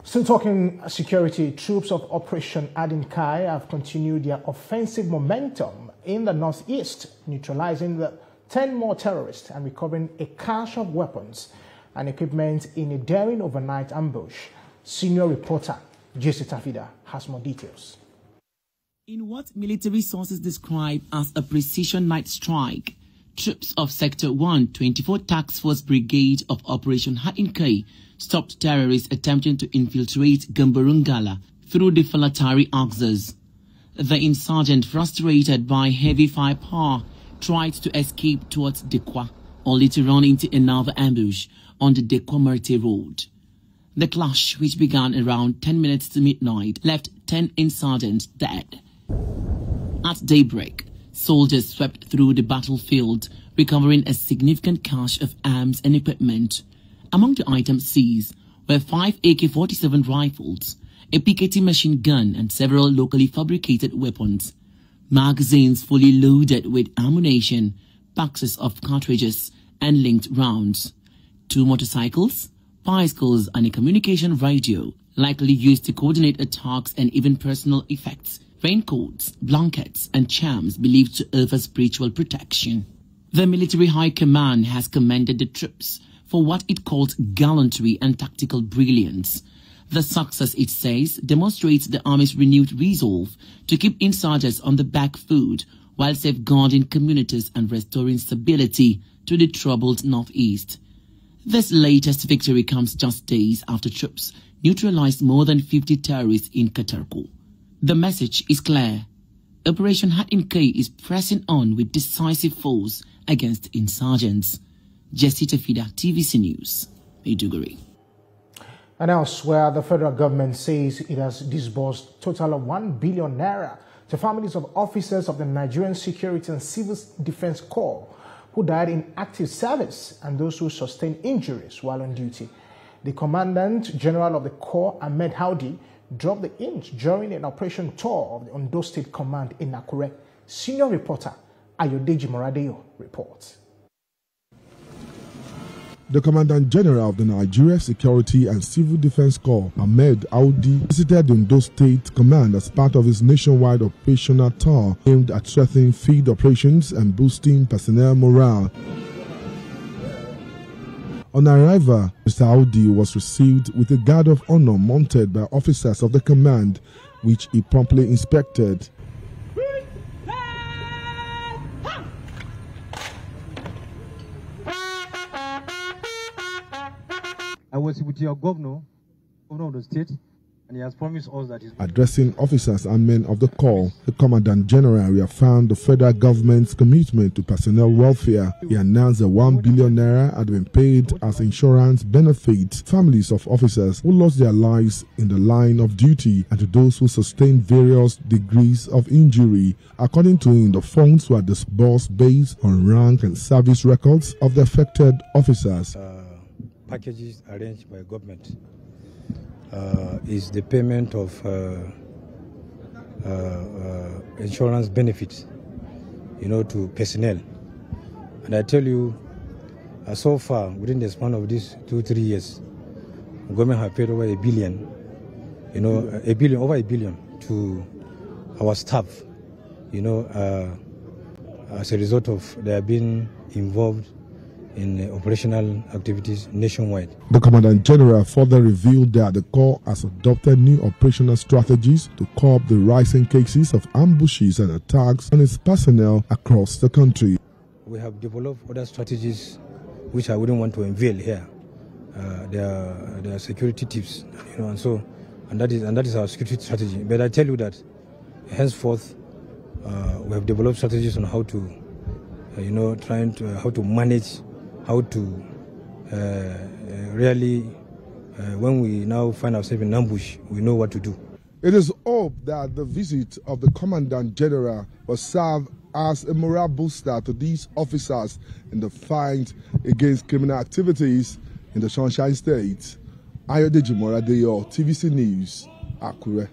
Still talking security, troops of Operation Adinkai have continued their offensive momentum in the northeast, neutralizing the 10 more terrorists and recovering a cache of weapons and equipment in a daring overnight ambush. Senior reporter Jesse Tafida has more details. In what military sources describe as a precision night strike, troops of Sector 1, 24 Task Force Brigade of Operation Adinkai stopped terrorists attempting to infiltrate Gambarungala through the Falatari axis. The insurgent, frustrated by heavy firepower, tried to escape towards Dekwa, only to run into another ambush on the Dekwa-Merte road. The clash, which began around 10 minutes to midnight, left 10 insurgents dead. At daybreak, soldiers swept through the battlefield, recovering a significant cache of arms and equipment. Among the items seized were 5 AK-47 rifles, a PKT machine gun, and several locally fabricated weapons. Magazines fully loaded with ammunition, boxes of cartridges, and linked rounds. 2 motorcycles, bicycles, and a communication radio, likely used to coordinate attacks, and even personal effects, raincoats, blankets, and charms believed to offer spiritual protection. The military high command has commended the troops for what it calls gallantry and tactical brilliance. The success, it says, demonstrates the Army's renewed resolve to keep insurgents on the back foot while safeguarding communities and restoring stability to the troubled northeast. This latest victory comes just days after troops neutralized more than 50 terrorists in Katarko. The message is clear. Operation Adinkai is pressing on with decisive force against insurgents. Jesse Tafida, TVC News, Maiduguri. And elsewhere, the federal government says it has disbursed a total of 1 billion naira to families of officers of the Nigerian Security and Civil Defense Corps who died in active service and those who sustained injuries while on duty. The Commandant General of the Corps, Ahmed Howdy, dropped the hint during an operation tour of the Ondo State Command in Akure. Senior reporter Ayodeji Moradeyo reports. The Commandant General of the Nigeria Security and Civil Defense Corps, Ahmed Howdy, visited the Ondo State Command as part of his nationwide operational tour aimed at strengthening field operations and boosting personnel morale. On arrival, Mr. Howdy was received with a guard of honor mounted by officers of the command, which he promptly inspected. I was with your governor of the state, and he has promised us that he's... Addressing officers and men of the Corps, the Commandant General reaffirmed the federal government's commitment to personnel welfare. He announced that 1 billion naira had been paid as insurance benefits to families of officers who lost their lives in the line of duty and to those who sustained various degrees of injury. According to him, the funds were disbursed based on rank and service records of the affected officers. Packages arranged by government is the payment of insurance benefits, to personnel. And I tell you, so far, within the span of these 2-3 years, the government have paid over 1 billion, over 1 billion to our staff, as a result of their being involved in operational activities nationwide. The Commandant General further revealed that the Corps has adopted new operational strategies to curb the rising cases of ambushes and attacks on its personnel across the country. We have developed other strategies which I wouldn't want to unveil here. They are security tips, and that is our security strategy. But I tell you that henceforth we have developed strategies on how to, how to manage. How to really, when we now find ourselves in ambush, we know what to do. It is hoped that the visit of the Commandant General will serve as a morale booster to these officers in the fight against criminal activities in the Sunshine State. Ayodeji Moradeyo, TVC News, Akure.